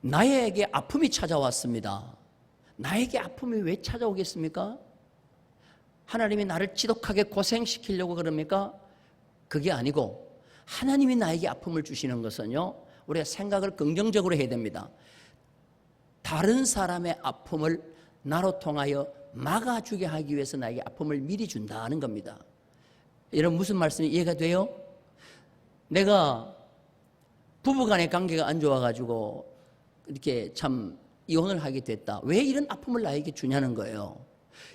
나에게 아픔이 찾아왔습니다. 나에게 아픔이 왜 찾아오겠습니까? 하나님이 나를 지독하게 고생시키려고 그럽니까? 그게 아니고 하나님이 나에게 아픔을 주시는 것은요, 우리가 생각을 긍정적으로 해야 됩니다. 다른 사람의 아픔을 나로 통하여 막아주게 하기 위해서 나에게 아픔을 미리 준다는 겁니다. 여러분 무슨 말씀이 이해가 돼요? 내가 부부간의 관계가 안 좋아가지고 이렇게 참 이혼을 하게 됐다. 왜 이런 아픔을 나에게 주냐는 거예요.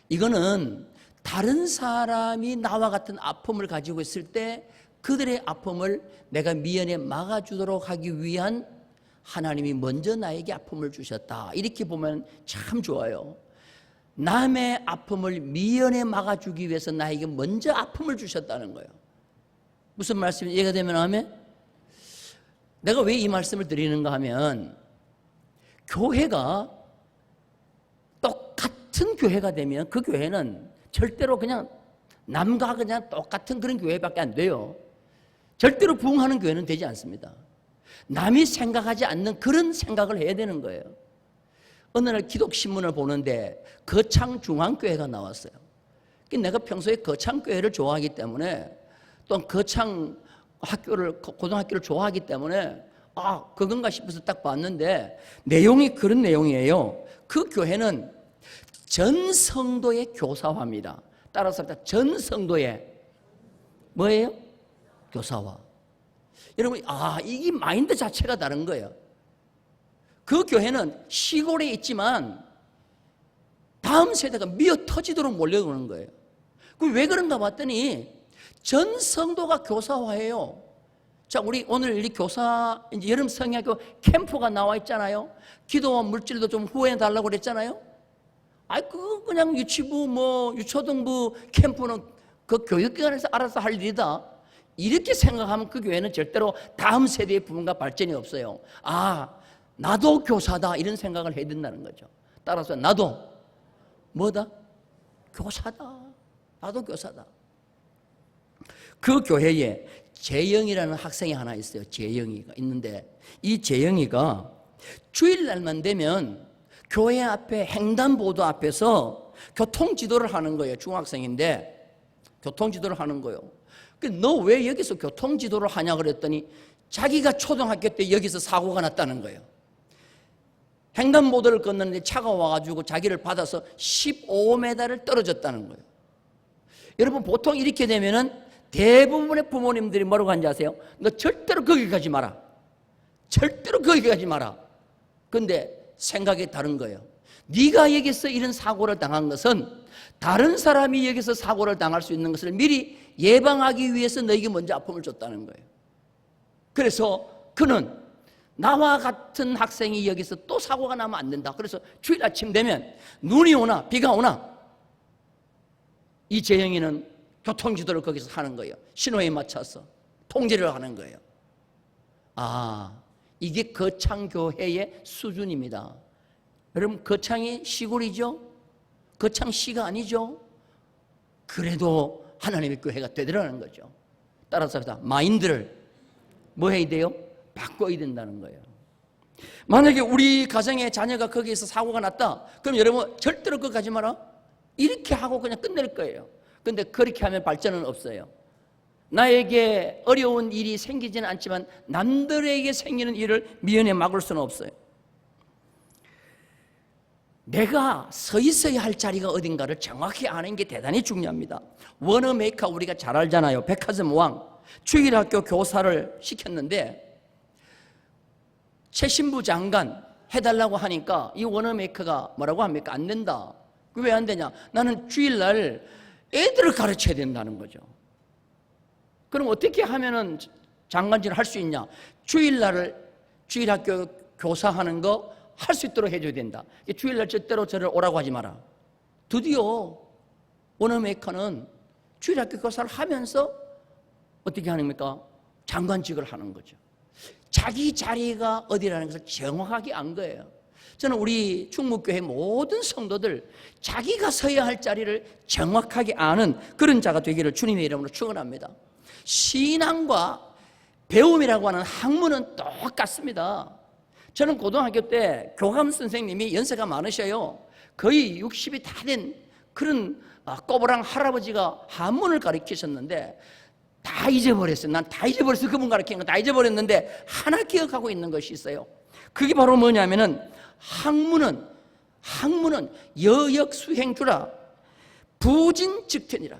이거는 다른 사람이 나와 같은 아픔을 가지고 있을 때 그들의 아픔을 내가 미연에 막아주도록 하기 위한 하나님이 먼저 나에게 아픔을 주셨다. 이렇게 보면 참 좋아요. 남의 아픔을 미연에 막아주기 위해서 나에게 먼저 아픔을 주셨다는 거예요. 무슨 말씀이 이해가 되면 하면, 내가 왜 이 말씀을 드리는가 하면, 교회가 똑같은 교회가 되면 그 교회는 절대로 그냥 남과 그냥 똑같은 그런 교회밖에 안 돼요. 절대로 부흥하는 교회는 되지 않습니다. 남이 생각하지 않는 그런 생각을 해야 되는 거예요. 어느 날 기독신문을 보는데 거창중앙교회가 나왔어요. 내가 평소에 거창교회를 좋아하기 때문에, 또 거창 학교를, 고등학교를 좋아하기 때문에 그건가 싶어서 딱 봤는데 내용이 그런 내용이에요. 그 교회는 전 성도의 교사화입니다. 따라서 전 성도의 뭐예요? 교사화. 여러분, 이게 마인드 자체가 다른 거예요. 그 교회는 시골에 있지만 다음 세대가 미어 터지도록 몰려오는 거예요. 왜 그런가 봤더니 전 성도가 교사화예요. 자, 우리 오늘 이 교사, 이제 여름 성야교 캠프가 나와 있잖아요. 기도와 물질도 좀 후원해 달라고 그랬잖아요. 그거 그냥 유치부, 유초등부 캠프는 그 교육기관에서 알아서 할 일이다. 이렇게 생각하면 그 교회는 절대로 다음 세대의 부흥과 발전이 없어요. 나도 교사다, 이런 생각을 해야 된다는 거죠. 따라서 나도 뭐다? 교사다. 나도 교사다. 그 교회에 재영이라는 학생이 하나 있어요. 재영이가 있는데, 이 재영이가 주일날만 되면 교회 앞에 횡단보도 앞에서 교통지도를 하는 거예요. 중학생인데 교통지도를 하는 거예요. 너 왜 여기서 교통지도를 하냐 그랬더니 자기가 초등학교 때 여기서 사고가 났다는 거예요. 횡단보도를 건너는데 차가 와가지고 자기를 받아서 15m를 떨어졌다는 거예요. 여러분, 보통 이렇게 되면은 대부분의 부모님들이 뭐라고 하는지 아세요? 너 절대로 거기 가지 마라. 절대로 거기 가지 마라. 근데 생각이 다른 거예요. 네가 여기서 이런 사고를 당한 것은 다른 사람이 여기서 사고를 당할 수 있는 것을 미리 예방하기 위해서 너에게 먼저 아픔을 줬다는 거예요. 그래서 그는 나와 같은 학생이 여기서 또 사고가 나면 안 된다. 그래서 주일 아침 되면 눈이 오나 비가 오나 이 재영이는 교통지도를 거기서 하는 거예요. 신호에 맞춰서 통제를 하는 거예요. 이게 거창교회의 수준입니다. 여러분, 거창이 시골이죠? 거창시가 아니죠? 그래도 하나님의 교회가 되더라는 거죠. 따라서 마인드를 뭐 해야 돼요? 바꿔야 된다는 거예요. 만약에 우리 가정의 자녀가 거기에서 사고가 났다, 그럼 여러분 절대로 그거 가지 마라. 이렇게 하고 그냥 끝낼 거예요. 근데 그렇게 하면 발전은 없어요. 나에게 어려운 일이 생기지는 않지만 남들에게 생기는 일을 미연에 막을 수는 없어요. 내가 서있어야 할 자리가 어딘가를 정확히 아는 게 대단히 중요합니다. 워너메이커 우리가 잘 알잖아요. 백화점 왕. 주일학교 교사를 시켰는데 최신부 장관 해달라고 하니까 이 워너메이커가 뭐라고 합니까? 안 된다. 왜 안 되냐? 나는 주일날 애들을 가르쳐야 된다는 거죠. 그럼 어떻게 하면은 장관직을 할 수 있냐? 주일학교 교사하는 거 할 수 있도록 해줘야 된다. 주일날 절대로 저를 오라고 하지 마라. 드디어 워너메이커는 주일학교 교사를 하면서 어떻게 하십니까? 장관직을 하는 거죠. 자기 자리가 어디라는 것을 정확하게 안 거예요. 저는 우리 충무교회 모든 성도들 자기가 서야 할 자리를 정확하게 아는 그런 자가 되기를 주님의 이름으로 축원합니다. 신앙과 배움이라고 하는 학문은 똑같습니다. 저는 고등학교 때 교감 선생님이 연세가 많으셔요. 거의 60이 다 된 그런 꼬부랑 할아버지가 한문을 가르치셨는데 다 잊어버렸어요. 난 다 잊어버렸어요. 그분 가르치는 거 다 잊어버렸는데 하나 기억하고 있는 것이 있어요. 그게 바로 뭐냐면은 학문은 여역수행주라 부진즉퇴니라.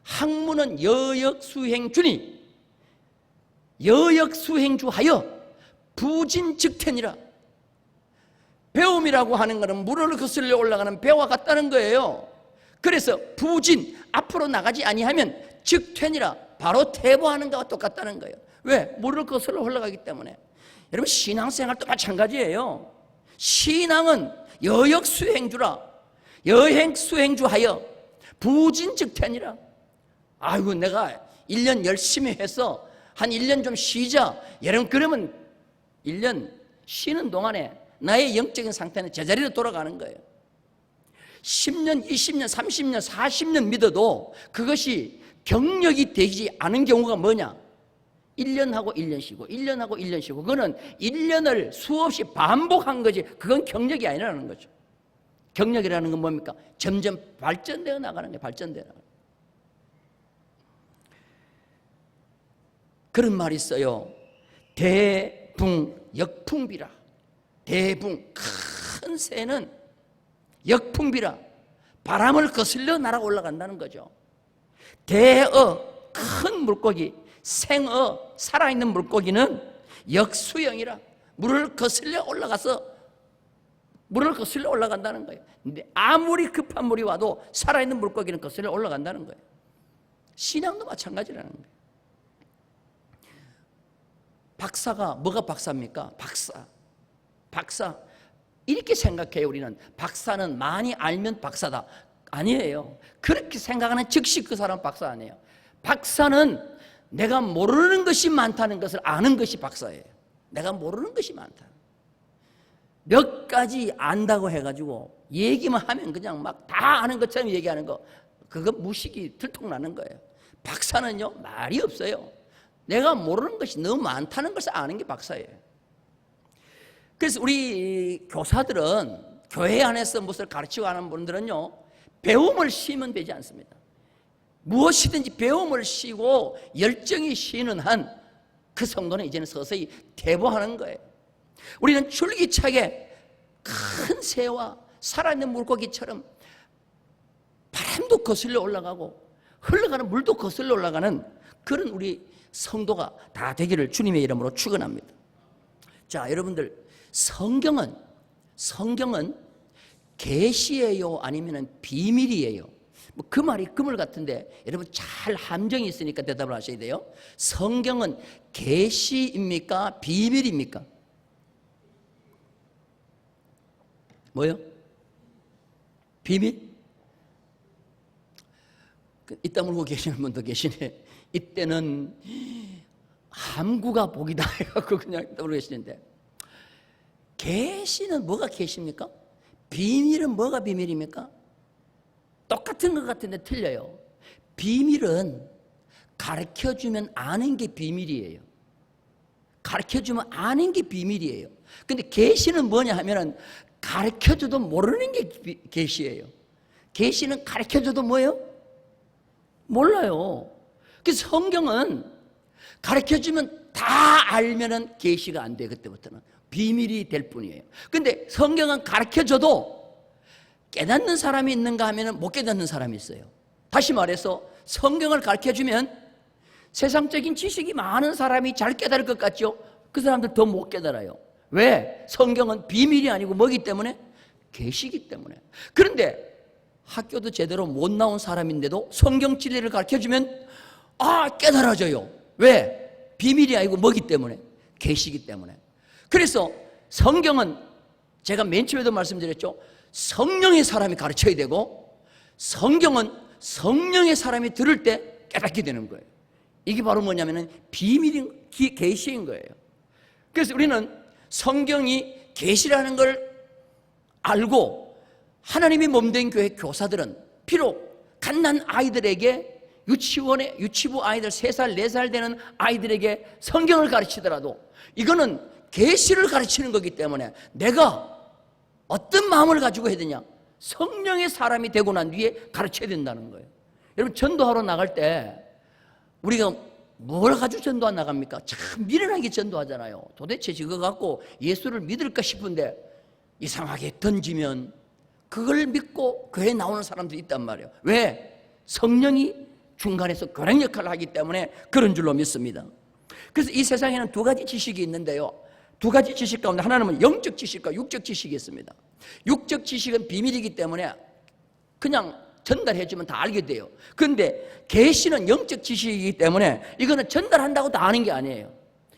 학문은 여역수행주니 여역수행주하여 부진즉퇴니라. 배움이라고 하는 것은 물을 거슬려 올라가는 배와 같다는 거예요. 그래서 부진, 앞으로 나가지 아니하면 즉퇴니라, 바로 퇴보하는 것과 똑같다는 거예요. 왜? 물을 거슬러 올라가기 때문에. 여러분, 신앙생활도 마찬가지예요. 신앙은 여역수행주라, 여행수행주하여 부진즉퇴니라. 아이고, 내가 1년 열심히 해서 한 1년 좀 쉬자. 여러분, 그러면 1년 쉬는 동안에 나의 영적인 상태는 제자리로 돌아가는 거예요. 10년, 20년, 30년, 40년 믿어도 그것이 경력이 되지 않은 경우가 뭐냐? 1년하고 1년 쉬고 1년하고 1년 쉬고, 그거는 1년을 수없이 반복한 거지, 그건 경력이 아니라는 거죠. 경력이라는 건 뭡니까? 점점 발전되어 나가는 거예요. 발전되어 나가는 거예요. 그런 말이 있어요. 대붕역풍비라. 대붕, 큰 새는 역풍비라, 바람을 거슬려 날아 올라간다는 거죠. 대어, 큰 물고기, 생어, 살아있는 물고기는 역수영이라, 물을 거슬려 올라간다는 거예요. 근데 아무리 급한 물이 와도 살아있는 물고기는 거슬려 올라간다는 거예요. 신앙도 마찬가지라는 거예요. 박사가 뭐가 박사입니까? 박사. 이렇게 생각해요. 우리는 박사는 많이 알면 박사다. 아니에요. 그렇게 생각하는 즉시 그 사람 박사 아니에요. 박사는 내가 모르는 것이 많다는 것을 아는 것이 박사예요. 내가 모르는 것이 많다. 몇 가지 안다고 해가지고 얘기만 하면 그냥 막 다 아는 것처럼 얘기하는 거, 그거 무식이 들통나는 거예요. 박사는요, 말이 없어요. 내가 모르는 것이 너무 많다는 것을 아는 게 박사예요. 그래서 우리 교사들은, 교회 안에서 무엇을 가르치고 하는 분들은요, 배움을 쉬면 되지 않습니다. 무엇이든지 배움을 쉬고 열정이 쉬는 한 그 성도는 이제는 서서히 퇴보하는 거예요. 우리는 줄기차게 큰 새와 살아있는 물고기처럼 바람도 거슬러 올라가고 흘러가는 물도 거슬러 올라가는 그런 우리 성도가 다 되기를 주님의 이름으로 축원합니다. 자, 여러분들, 성경은 계시예요, 아니면 비밀이에요? 뭐 그 말이 그물 같은데 여러분 잘 함정이 있으니까 대답을 하셔야 돼요. 성경은 계시입니까? 비밀입니까? 뭐요? 비밀? 이따 물고 계시는 분도 계시네. 이때는 함구가 복이다 해갖고 그냥 이따 물고 계시는데, 계시는 뭐가 계시입니까? 비밀은 뭐가 비밀입니까? 똑같은 것 같은데 틀려요. 비밀은 가르쳐주면 아는 게 비밀이에요. 가르쳐주면 아는 게 비밀이에요. 근데 계시는 뭐냐 하면은 가르쳐줘도 모르는 게 계시예요. 계시는 가르쳐줘도 뭐예요? 몰라요. 그래서 성경은 가르쳐주면 다 알면은 계시가 안 돼. 그때부터는 비밀이 될 뿐이에요. 근데 성경은 가르쳐줘도 깨닫는 사람이 있는가 하면은 못 깨닫는 사람이 있어요. 다시 말해서 성경을 가르쳐주면 세상적인 지식이 많은 사람이 잘 깨달을 것 같죠? 그 사람들 더 못 깨달아요. 왜? 성경은 비밀이 아니고 뭐기 때문에? 계시기 때문에. 그런데 학교도 제대로 못 나온 사람인데도 성경 진리를 가르쳐주면 깨달아져요. 왜? 비밀이 아니고 뭐기 때문에? 계시기 때문에. 그래서 성경은 제가 맨 처음에도 말씀드렸죠. 성령의 사람이 가르쳐야 되고, 성경은 성령의 사람이 들을 때 깨닫게 되는 거예요. 이게 바로 뭐냐면은 비밀인, 계시인 거예요. 그래서 우리는 성경이 계시라는 걸 알고, 하나님이 몸된 교회 교사들은 비록 갓난 아이들에게 유치부 아이들 3살, 4살 되는 아이들에게 성경을 가르치더라도 이거는 계시를 가르치는 거기 때문에 내가 어떤 마음을 가지고 해야 되냐? 성령의 사람이 되고 난 뒤에 가르쳐야 된다는 거예요. 여러분, 전도하러 나갈 때 우리가 뭘 가지고 전도하러 나갑니까? 참 미련하게 전도하잖아요. 도대체 이거 갖고 예수를 믿을까 싶은데 이상하게 던지면 그걸 믿고 교회에 나오는 사람들이 있단 말이에요. 왜? 성령이 중간에서 교량 역할을 하기 때문에 그런 줄로 믿습니다. 그래서 이 세상에는 두 가지 지식이 있는데요, 두 가지 지식 가운데 하나는 영적 지식과 육적 지식이 있습니다. 육적 지식은 비밀이기 때문에 그냥 전달해주면 다 알게 돼요. 그런데 계시는 영적 지식이기 때문에 이거는 전달한다고 다 아는 게 아니에요.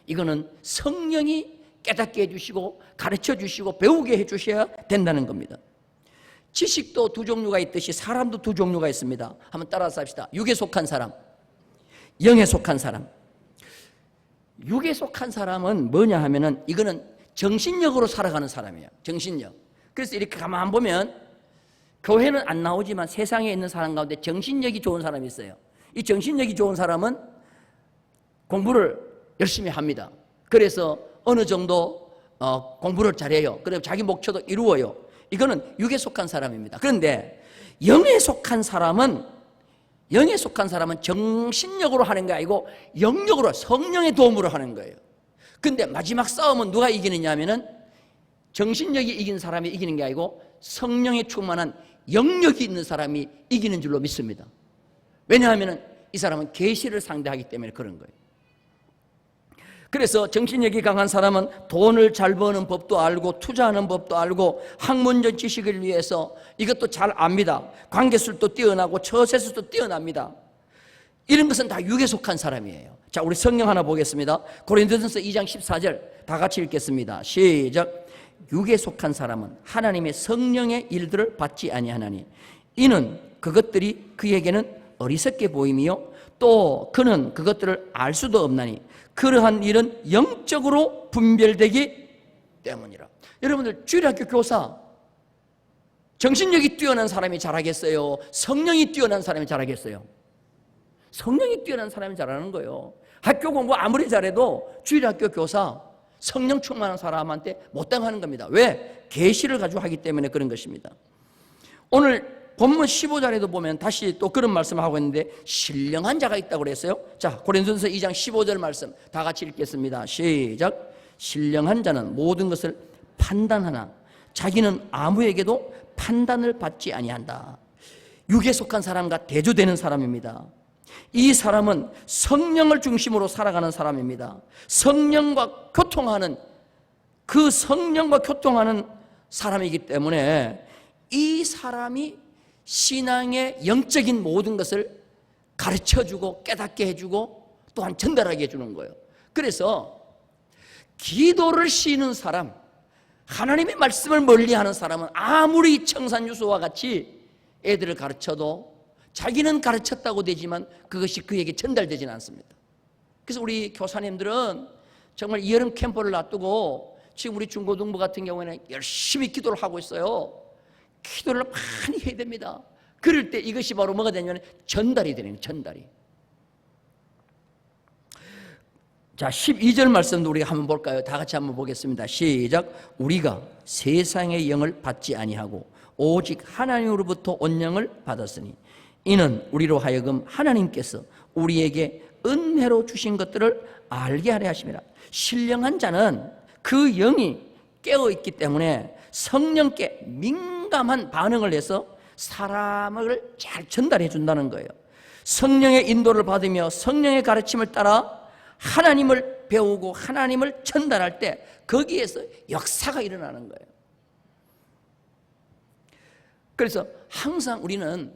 이거는 성령이 깨닫게 해주시고 가르쳐 주시고 배우게 해주셔야 된다는 겁니다. 지식도 두 종류가 있듯이 사람도 두 종류가 있습니다. 한번 따라서 합시다. 육에 속한 사람, 영에 속한 사람. 육에 속한 사람은 뭐냐 하면은 이거는 정신력으로 살아가는 사람이에요. 정신력. 그래서 이렇게 가만 보면 교회는 안 나오지만 세상에 있는 사람 가운데 정신력이 좋은 사람이 있어요. 이 정신력이 좋은 사람은 공부를 열심히 합니다. 그래서 어느 정도 공부를 잘해요. 그리고 자기 목표도 이루어요. 이거는 육에 속한 사람입니다. 그런데 영에 속한 사람은 정신력으로 하는 게 아니고 영력으로, 성령의 도움으로 하는 거예요. 그런데 마지막 싸움은 누가 이기느냐 하면은 정신력이 이긴 사람이 이기는 게 아니고 성령에 충만한 영력이 있는 사람이 이기는 줄로 믿습니다. 왜냐하면 이 사람은 계시를 상대하기 때문에 그런 거예요. 그래서 정신력이 강한 사람은 돈을 잘 버는 법도 알고 투자하는 법도 알고 학문적 지식을 위해서 이것도 잘 압니다. 관계술도 뛰어나고 처세술도 뛰어납니다. 이런 것은 다 육에 속한 사람이에요. 자, 우리 성경 하나 보겠습니다. 고린도전서 2장 14절 다 같이 읽겠습니다. 시작. 육에 속한 사람은 하나님의 성령의 일들을 받지 아니하나니 이는 그것들이 그에게는 어리석게 보임이요 또 그는 그것들을 알 수도 없나니 그러한 일은 영적으로 분별되기 때문이라. 여러분들, 주일학교 교사 정신력이 뛰어난 사람이 잘하겠어요? 성령이 뛰어난 사람이 잘하겠어요? 성령이 뛰어난 사람이 잘하는 거예요. 학교 공부 아무리 잘해도 주일학교 교사 성령 충만한 사람한테 못 당하는 겁니다. 왜? 계시를 가지고 하기 때문에 그런 것입니다. 오늘 본문 15절에도 보면 다시 또 그런 말씀을 하고 있는데 신령한 자가 있다고 그랬어요. 자, 고린도전서 2장 15절 말씀 다 같이 읽겠습니다. 시작. 신령한 자는 모든 것을 판단하나 자기는 아무에게도 판단을 받지 아니한다. 육에 속한 사람과 대조되는 사람입니다. 이 사람은 성령을 중심으로 살아가는 사람입니다. 성령과 교통하는 사람이기 때문에 이 사람이 신앙의 영적인 모든 것을 가르쳐주고 깨닫게 해주고 또한 전달하게 해주는 거예요. 그래서 기도를 쉬는 사람, 하나님의 말씀을 멀리하는 사람은 아무리 청산유수와 같이 애들을 가르쳐도 자기는 가르쳤다고 되지만 그것이 그에게 전달되지는 않습니다. 그래서 우리 교사님들은 정말 이 여름 캠프를 놔두고 지금 우리 중고등부 같은 경우에는 열심히 기도를 하고 있어요. 기도를 많이 해야 됩니다. 그럴 때 이것이 바로 뭐가 되냐면 전달이 되는 거예요. 전달이. 자, 12절 말씀도 우리가 한번 볼까요? 다 같이 한번 보겠습니다. 시작. 우리가 세상의 영을 받지 아니하고 오직 하나님으로부터 온 영을 받았으니 이는 우리로 하여금 하나님께서 우리에게 은혜로 주신 것들을 알게 하려 하심이라. 신령한 자는 그 영이 깨어있기 때문에 성령께 민감한 반응을 해서 사람을 잘 전달해 준다는 거예요. 성령의 인도를 받으며 성령의 가르침을 따라 하나님을 배우고 하나님을 전달할 때 거기에서 역사가 일어나는 거예요. 그래서 항상 우리는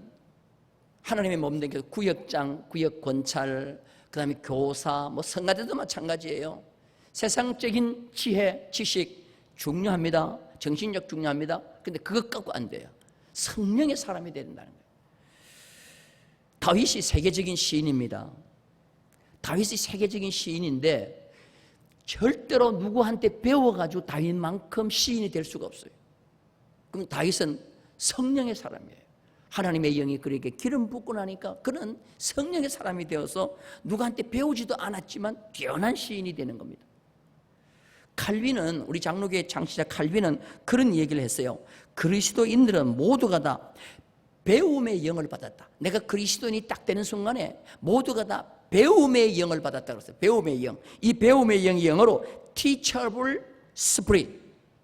하나님의 몸된 구역장, 구역권찰, 그 다음에 교사, 성가대도 마찬가지예요. 세상적인 지혜, 지식 중요합니다. 정신력 중요합니다. 근데 그것 갖고 안 돼요. 성령의 사람이 된다는 거예요. 다윗이 세계적인 시인입니다. 다윗이 세계적인 시인인데 절대로 누구한테 배워가지고 다윗만큼 시인이 될 수가 없어요. 그럼 다윗은 성령의 사람이에요. 하나님의 영이 그에게 기름 붓고 나니까 그는 성령의 사람이 되어서 누구한테 배우지도 않았지만 뛰어난 시인이 되는 겁니다. 칼빈은, 우리 장로교회 창시자 칼빈은 그런 얘기를 했어요. 그리스도인들은 모두가 다 배움의 영을 받았다. 내가 그리스도인이 딱 되는 순간에 모두가 다 배움의 영을 받았다고 했어요. 배움의 영. 이 배움의 영이 영어로 teachable spirit.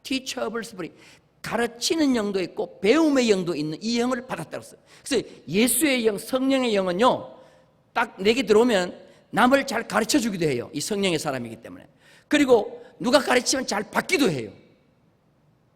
teachable spirit. 가르치는 영도 있고 배움의 영도 있는 이 영을 받았다고 했어요. 그래서 예수의 영, 성령의 영은요, 딱 내게 들어오면 남을 잘 가르쳐 주기도 해요. 이 성령의 사람이기 때문에. 그리고 누가 가르치면 잘 받기도 해요.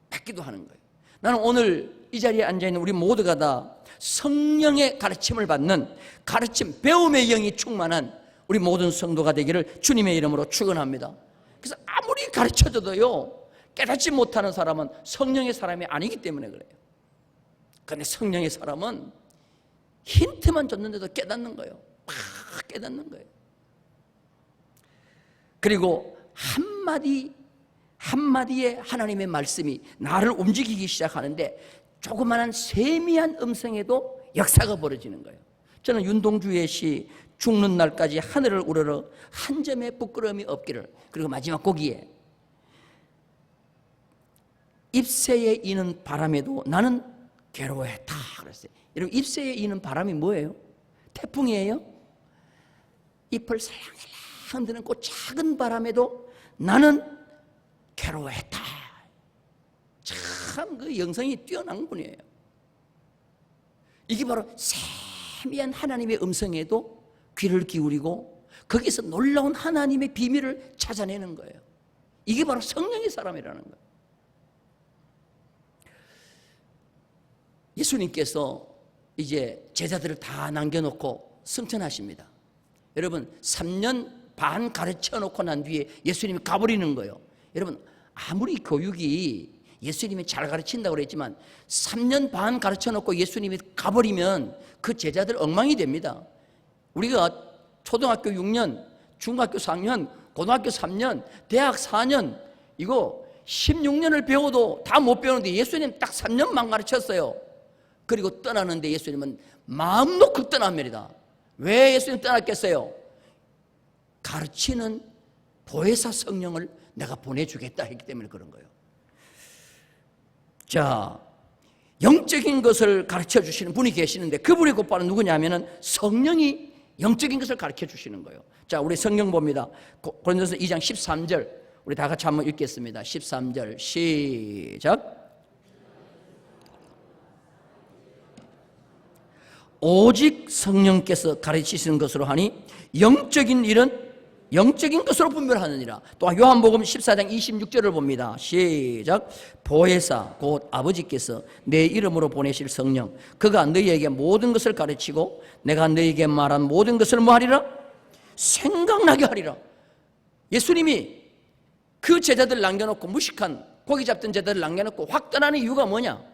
받기도 하는 거예요. 나는 오늘 이 자리에 앉아있는 우리 모두가 다 성령의 가르침을 받는 가르침, 배움의 영이 충만한 우리 모든 성도가 되기를 주님의 이름으로 축원합니다. 그래서 아무리 가르쳐줘도요, 깨닫지 못하는 사람은 성령의 사람이 아니기 때문에 그래요. 그런데 성령의 사람은 힌트만 줬는데도 깨닫는 거예요. 막 깨닫는 거예요. 그리고 한마디의 하나님의 말씀이 나를 움직이기 시작하는데 조그마한 세미한 음성에도 역사가 벌어지는 거예요. 저는 윤동주의 시 죽는 날까지 하늘을 우러러 한 점의 부끄러움이 없기를, 그리고 마지막 곡이에 잎새에 이는 바람에도 나는 괴로워했다 그랬어요. 여러분, 잎새에 이는 바람이 뭐예요? 태풍이에요? 잎을 살랑살랑 흔드는 그 작은 바람에도 나는 괴로워했다. 참 그 영성이 뛰어난 분이에요. 이게 바로 세미한 하나님의 음성에도 귀를 기울이고 거기서 놀라운 하나님의 비밀을 찾아내는 거예요. 이게 바로 성령의 사람이라는 거예요. 예수님께서 이제 제자들을 다 남겨놓고 승천하십니다. 여러분, 3년 반 가르쳐 놓고 난 뒤에 예수님이 가버리는 거예요. 여러분, 아무리 교육이 예수님이 잘 가르친다고 그랬지만 3년 반 가르쳐 놓고 예수님이 가버리면 그 제자들 엉망이 됩니다. 우리가 초등학교 6년, 중학교 4년, 고등학교 3년, 대학 4년, 이거 16년을 배워도 다 못 배우는데 예수님 딱 3년만 가르쳤어요. 그리고 떠나는데 예수님은 마음 놓고 떠납니다. 왜 예수님 떠났겠어요? 가르치는 보혜사 성령을 내가 보내주겠다 했기 때문에 그런 거예요. 자, 영적인 것을 가르쳐 주시는 분이 계시는데 그분이 곧바로 누구냐면은 성령이 영적인 것을 가르쳐 주시는 거예요. 자, 우리 성경 봅니다. 고린도서 2장 13절 우리 다 같이 한번 읽겠습니다. 13절 시작. 오직 성령께서 가르치시는 것으로 하니 영적인 일은 영적인 것으로 분별하느니라. 또 요한복음 14장 26절을 봅니다. 시작. 보혜사 곧 아버지께서 내 이름으로 보내실 성령 그가 너희에게 모든 것을 가르치고 내가 너희에게 말한 모든 것을 뭐 하리라? 생각나게 하리라. 예수님이 그 제자들 남겨놓고 무식한 고기 잡던 제자들 남겨놓고 확 떠나는 이유가 뭐냐?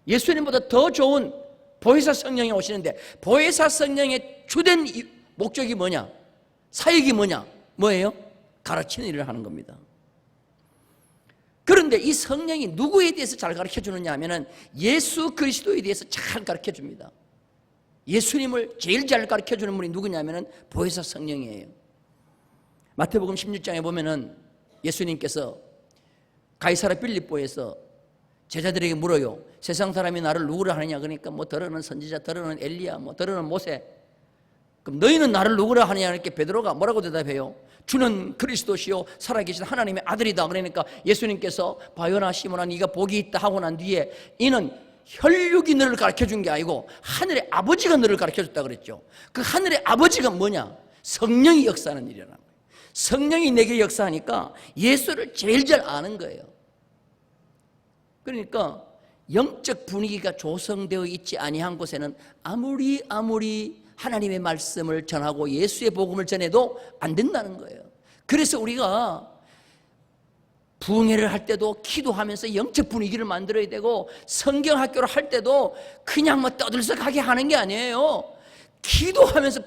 예수님보다 더 좋은 보혜사 성령이 오시는데 보혜사 성령의 주된 목적이 뭐냐? 사역이 뭐냐? 뭐예요? 가르치는 일을 하는 겁니다. 그런데 이 성령이 누구에 대해서 잘 가르쳐 주느냐 하면은 예수 그리스도에 대해서 잘 가르쳐 줍니다. 예수님을 제일 잘 가르쳐 주는 분이 누구냐면은 보혜사 성령이에요. 마태복음 16장에 보면은 예수님께서 가이사라 빌립보에서 제자들에게 물어요. 세상 사람이 나를 누구를 하느냐? 그러니까 뭐 더러는 선지자, 더러는 엘리야, 뭐 더러는 모세. 그럼 너희는 나를 누구라 하느냐? 이렇게 베드로가 뭐라고 대답해요? 주는 그리스도시요 살아계신 하나님의 아들이다. 그러니까 예수님께서 바요나 시몬아 네가 복이 있다 하고 난 뒤에 이는 혈육이 너를 가르쳐준 게 아니고 하늘의 아버지가 너를 가르쳐줬다 그랬죠. 그 하늘의 아버지가 뭐냐? 성령이 역사하는 일이라는 거예요. 성령이 내게 역사하니까 예수를 제일 잘 아는 거예요. 그러니까 영적 분위기가 조성되어 있지 아니한 곳에는 아무리 하나님의 말씀을 전하고 예수의 복음을 전해도 안 된다는 거예요. 그래서 우리가 부흥회를 할 때도 기도하면서 영적 분위기를 만들어야 되고 성경학교를 할 때도 그냥 뭐 떠들썩하게 하는 게 아니에요. 기도하면서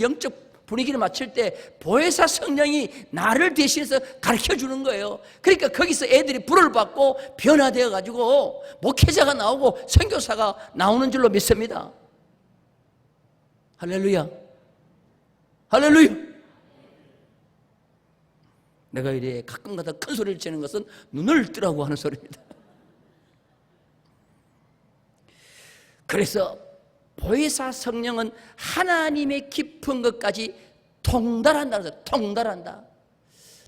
영적 분위기를 맞출 때 보혜사 성령이 나를 대신해서 가르쳐 주는 거예요. 그러니까 거기서 애들이 불을 받고 변화되어 가지고 목회자가 나오고 선교사가 나오는 줄로 믿습니다. 할렐루야. 할렐루야. 내가 이래 가끔가다 큰 소리를 치는 것은 눈을 뜨라고 하는 소리입니다. 그래서 보혜사 성령은 하나님의 깊은 것까지 통달한다 그래서 통달한다.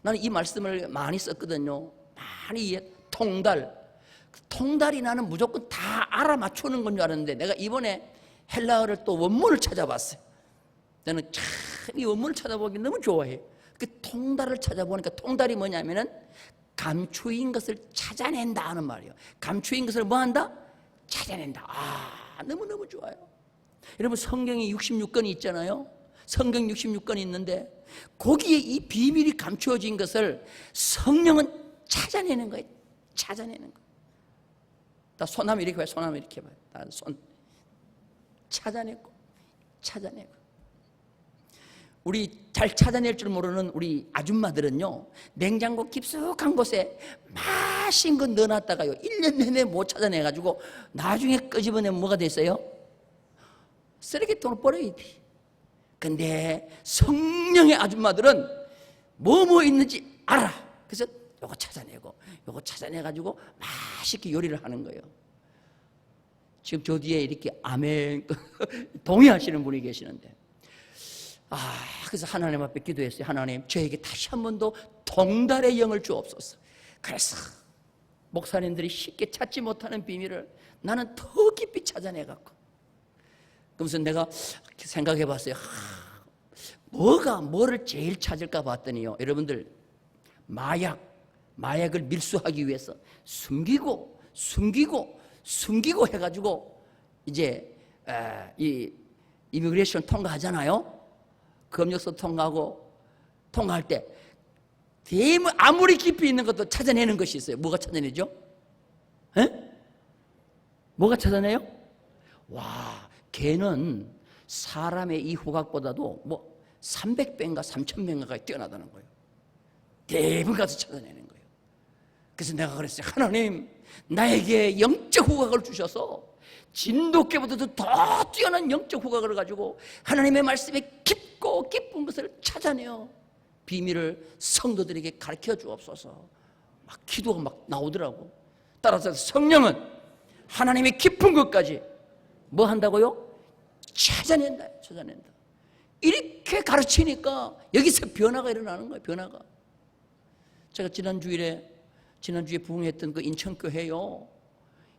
나는 이 말씀을 많이 썼거든요. 많이 통달이 나는 무조건 다 알아맞추는 건 줄 알았는데 내가 이번에 헬라어를 또 원문을 찾아봤어요. 저는 참 이 원문을 찾아보기 너무 좋아해요. 그 통달을 찾아보니까 통달이 뭐냐면은 감추인 것을 찾아낸다 하는 말이에요. 감추인 것을 뭐 한다? 찾아낸다. 너무너무 좋아요. 여러분 성경이 66권이 있잖아요. 성경 66권이 있는데 거기에 이 비밀이 감추어진 것을 성령은 찾아내는 거예요. 찾아내는 거예요. 나 손하면 이렇게 봐요. 손하면 이렇게 봐요. 나 손 찾아내고 찾아내고. 우리 잘 찾아낼 줄 모르는 우리 아줌마들은요, 냉장고 깊숙한 곳에 마신 거 넣어놨다가요 1년 내내 못 찾아내가지고 나중에 끄집어내면 뭐가 됐어요? 쓰레기통으로 버려야 돼. 근데 성령의 아줌마들은 뭐 있는지 알아. 그래서 요거 찾아내고 요거 찾아내가지고 맛있게 요리를 하는 거예요. 지금 저 뒤에 이렇게 아멘 동의하시는 분이 계시는데, 그래서 하나님 앞에 기도했어요. 하나님, 저에게 다시 한 번 더 통달의 영을 주옵소서. 그래서 목사님들이 쉽게 찾지 못하는 비밀을 나는 더 깊이 찾아내갖고, 그러면서 내가 생각해 봤어요. 뭐를 제일 찾을까 봤더니요, 여러분들, 마약을 밀수하기 위해서 숨기고 해가지고 이제 이 이미그레이션 통과하잖아요. 검역소 통과할 때 아무리 깊이 있는 것도 찾아내는 것이 있어요. 뭐가 찾아내죠? 뭐가 찾아내요? 걔는 사람의 이 후각보다도 300배인가 3000배인가가 뛰어나다는 거예요. 대부분 가서 찾아내는 거예요. 그래서 내가 그랬어요. 하나님, 나에게 영적 후각을 주셔서 진돗개보다도 더 뛰어난 영적 후각을 가지고 하나님의 말씀에 깊고 깊은 것을 찾아내어 비밀을 성도들에게 가르쳐 주옵소서. 기도가 나오더라고. 따라서 성령은 하나님의 깊은 것까지 뭐 한다고요? 찾아낸다. 이렇게 가르치니까 여기서 변화가 일어나는 거예요. 변화가. 제가 지난주에 부흥했던 그 인천교회요,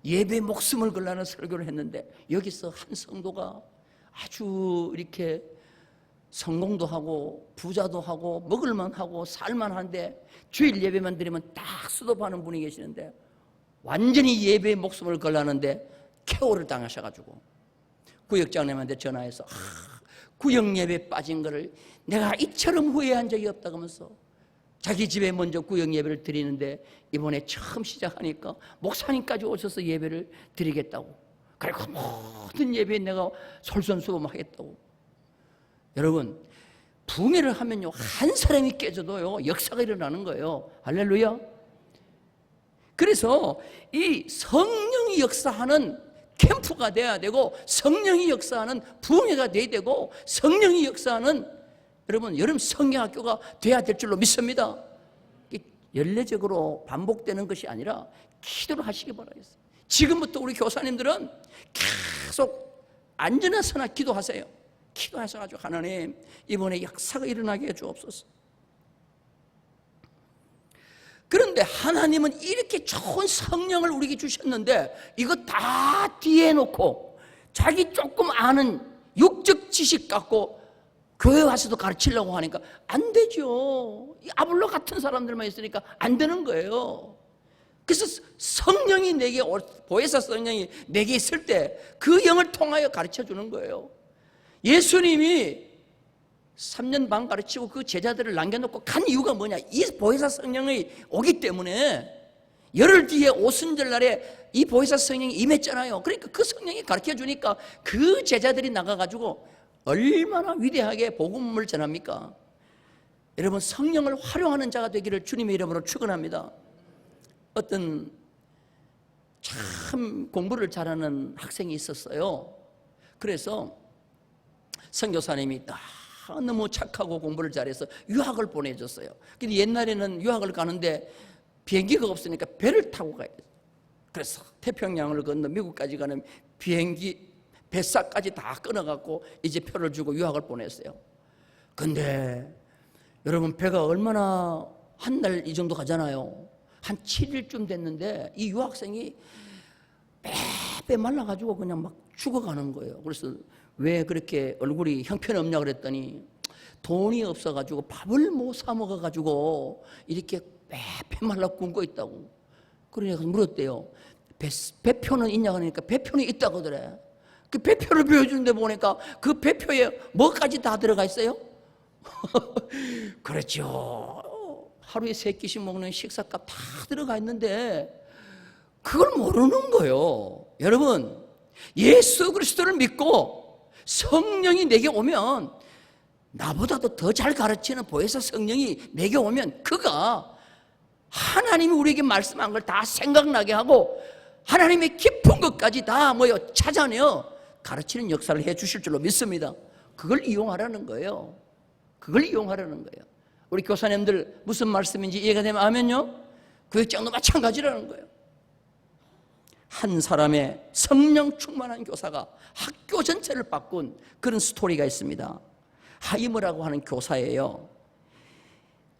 예배 목숨을 걸라는 설교를 했는데 여기서 한 성도가 아주 이렇게 성공도 하고 부자도 하고 먹을만 하고 살만한데 주일 예배만 드리면 딱 수도하는 분이 계시는데 완전히 예배에 목숨을 걸라는데 케어를 당하셔가지고 구역장님한테 전화해서 구역 예배 빠진 거를 내가 이처럼 후회한 적이 없다고 하면서 자기 집에 먼저 구역 예배를 드리는데 이번에 처음 시작하니까 목사님까지 오셔서 예배를 드리겠다고, 그리고 모든 예배에 내가 솔선수범하겠다고. 여러분, 부흥회를 하면요, 한 사람이 깨져도요 역사가 일어나는 거예요. 할렐루야. 그래서 이 성령이 역사하는 캠프가 돼야 되고, 성령이 역사하는 부흥회가 돼야 되고, 성령이 역사하는 여러분 여름 성경학교가 돼야 될 줄로 믿습니다. 연례적으로 반복되는 것이 아니라 기도를 하시기 바라겠어요. 지금부터 우리 교사님들은 계속 앉으나서나 기도하세요. 기도하셔가지고 하나님, 이번에 역사가 일어나게 해주옵소서. 그런데 하나님은 이렇게 좋은 성령을 우리에게 주셨는데 이거 다 뒤에 놓고 자기 조금 아는 육적 지식 갖고 교회 와서도 가르치려고 하니까 안 되죠. 이 아볼로 같은 사람들만 있으니까 안 되는 거예요. 그래서 성령이 내게, 보혜사 성령이 내게 있을 때 그 영을 통하여 가르쳐 주는 거예요. 예수님이 3년 반 가르치고 그 제자들을 남겨놓고 간 이유가 뭐냐? 이 보혜사 성령이 오기 때문에 열흘 뒤에 오순절 날에 이 보혜사 성령이 임했잖아요. 그러니까 그 성령이 가르쳐 주니까 그 제자들이 나가가지고 얼마나 위대하게 복음을 전합니까? 여러분, 성령을 활용하는 자가 되기를 주님의 이름으로 축원합니다. 어떤 참 공부를 잘하는 학생이 있었어요. 그래서 선교사님이 너무 착하고 공부를 잘해서 유학을 보내줬어요. 근데 옛날에는 유학을 가는데 비행기가 없으니까 배를 타고 가야 돼요. 그래서 태평양을 건너 미국까지 가는 비행기 뱃사까지 다 끊어갖고 이제 표를 주고 유학을 보냈어요. 근데 여러분, 배가 얼마나 한 달 이 정도 가잖아요. 한 7일쯤 됐는데 이 유학생이 빼 말라가지고 그냥 막 죽어가는 거예요. 그래서 왜 그렇게 얼굴이 형편없냐 그랬더니 돈이 없어가지고 밥을 못 사 먹어가지고 이렇게 빼 말라 굶고 있다고. 그러니까 물었대요. 배표는 있냐 그러니까 배표는 있다고 그래. 그 배표를 보여주는데 보니까 그 배표에 뭐까지 다 들어가 있어요? 그렇죠. 하루에 3끼씩 먹는 식사값 다 들어가 있는데 그걸 모르는 거예요. 여러분, 예수 그리스도를 믿고 성령이 내게 오면, 나보다도 더 잘 가르치는 보혜사 성령이 내게 오면 그가 하나님이 우리에게 말씀한 걸 다 생각나게 하고 하나님의 깊은 것까지 다 찾아내어 가르치는 역사를 해 주실 줄로 믿습니다. 그걸 이용하라는 거예요. 그걸 이용하라는 거예요. 우리 교사님들 무슨 말씀인지 이해가 되면 아면요, 교육장도 마찬가지라는 거예요. 한 사람의 성령 충만한 교사가 학교 전체를 바꾼 그런 스토리가 있습니다. 하이머라고 하는 교사예요.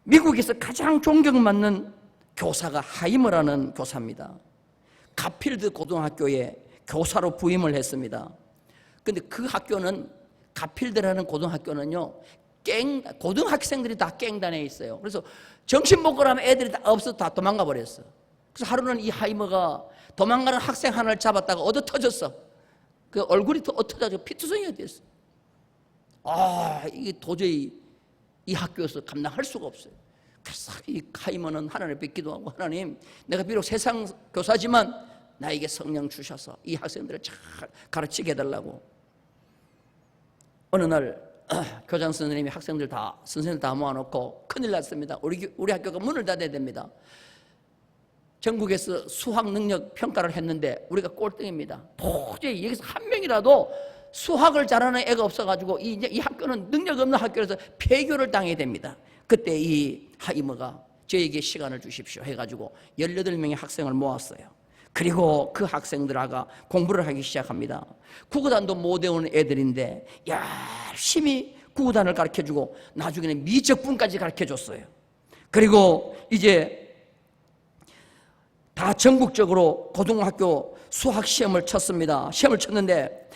미국에서 가장 존경받는 교사가 하이머라는 교사입니다. 가필드 고등학교에 교사로 부임을 했습니다. 근데 그 학교는, 가필드라는 고등학교는요, 고등학생들이 다 깽단에 있어요. 그래서 점심 먹으러 하면 애들이 다 없어서 다 도망가 버렸어. 그래서 하루는 이 하이머가 도망가는 학생 하나를 잡았다가 얻어 터졌어. 그 얼굴이 흩어져서 피투성이가 됐어. 이게 도저히 이 학교에서 감당할 수가 없어요. 그래서 이 하이머는 하나님을 뵙기도 하고, 하나님, 내가 비록 세상 교사지만 나에게 성령 주셔서 이 학생들을 잘 가르치게 해달라고. 어느 날 교장 선생님이 선생님들 다 모아놓고 큰일 났습니다. 우리 학교가 문을 닫아야 됩니다. 전국에서 수학 능력 평가를 했는데 우리가 꼴등입니다. 도저히 여기서 한 명이라도 수학을 잘하는 애가 없어가지고 이 학교는 능력 없는 학교라서 폐교를 당해야 됩니다. 그때 이 하이머가 저에게 시간을 주십시오 해가지고 18명의 학생을 모았어요. 그리고 그 학생들하고 공부를 하기 시작합니다. 국어단도 못 외우는 애들인데 열심히 국어단을 가르쳐주고 나중에는 미적분까지 가르쳐줬어요. 그리고 이제 다 전국적으로 고등학교 수학 시험을 쳤습니다. 시험을 쳤는데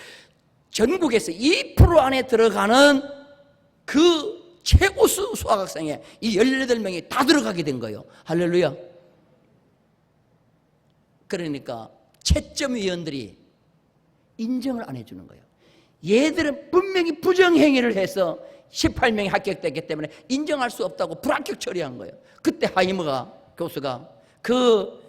전국에서 2% 안에 들어가는 그 최우수 수학학생에 이 18명이 다 들어가게 된 거예요. 할렐루야. 그러니까 채점위원들이 인정을 안 해주는 거예요. 얘들은 분명히 부정행위를 해서 18명이 합격됐기 때문에 인정할 수 없다고 불합격 처리한 거예요. 그때 하이머가 교수가 그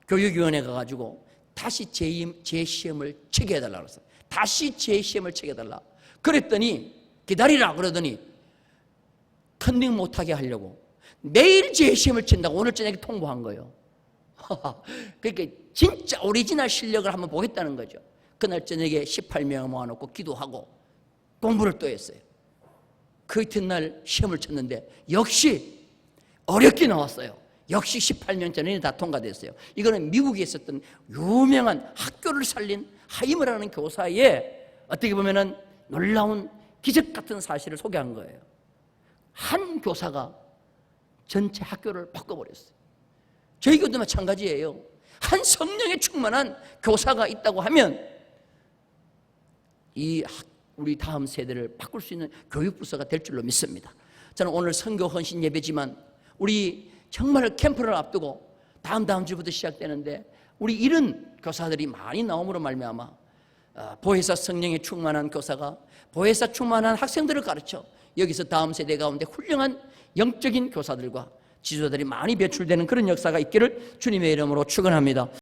교육위원회 가가지고 다시 재시험을 치게 해달라고 했어요. 다시 재시험을 치게 해달라. 그랬더니 기다리라 그러더니 컨닝 못하게 하려고 내일 재시험을 친다고 오늘 저녁에 통보한 거예요. 그러니까 진짜 오리지널 실력을 한번 보겠다는 거죠. 그날 저녁에 18명 모아놓고 기도하고 공부를 또 했어요. 그 이튿날 시험을 쳤는데 역시 어렵게 나왔어요. 역시 18년 전에 다 통과됐어요. 이거는 미국에 있었던 유명한 학교를 살린 하이머라는 교사의 어떻게 보면은 놀라운 기적 같은 사실을 소개한 거예요. 한 교사가 전체 학교를 바꿔버렸어요. 저희 교도 마찬가지예요. 한 성령에 충만한 교사가 있다고 하면 우리 다음 세대를 바꿀 수 있는 교육부서가 될 줄로 믿습니다. 저는 오늘 선교 헌신 예배지만 우리 정말 캠프를 앞두고 다음 주부터 시작되는데 우리 이런 교사들이 많이 나옴으로 말미암아 보혜사 성령에 충만한 교사가 보혜사 충만한 학생들을 가르쳐 여기서 다음 세대 가운데 훌륭한 영적인 교사들과 지도자들이 많이 배출되는 그런 역사가 있기를 주님의 이름으로 축원합니다.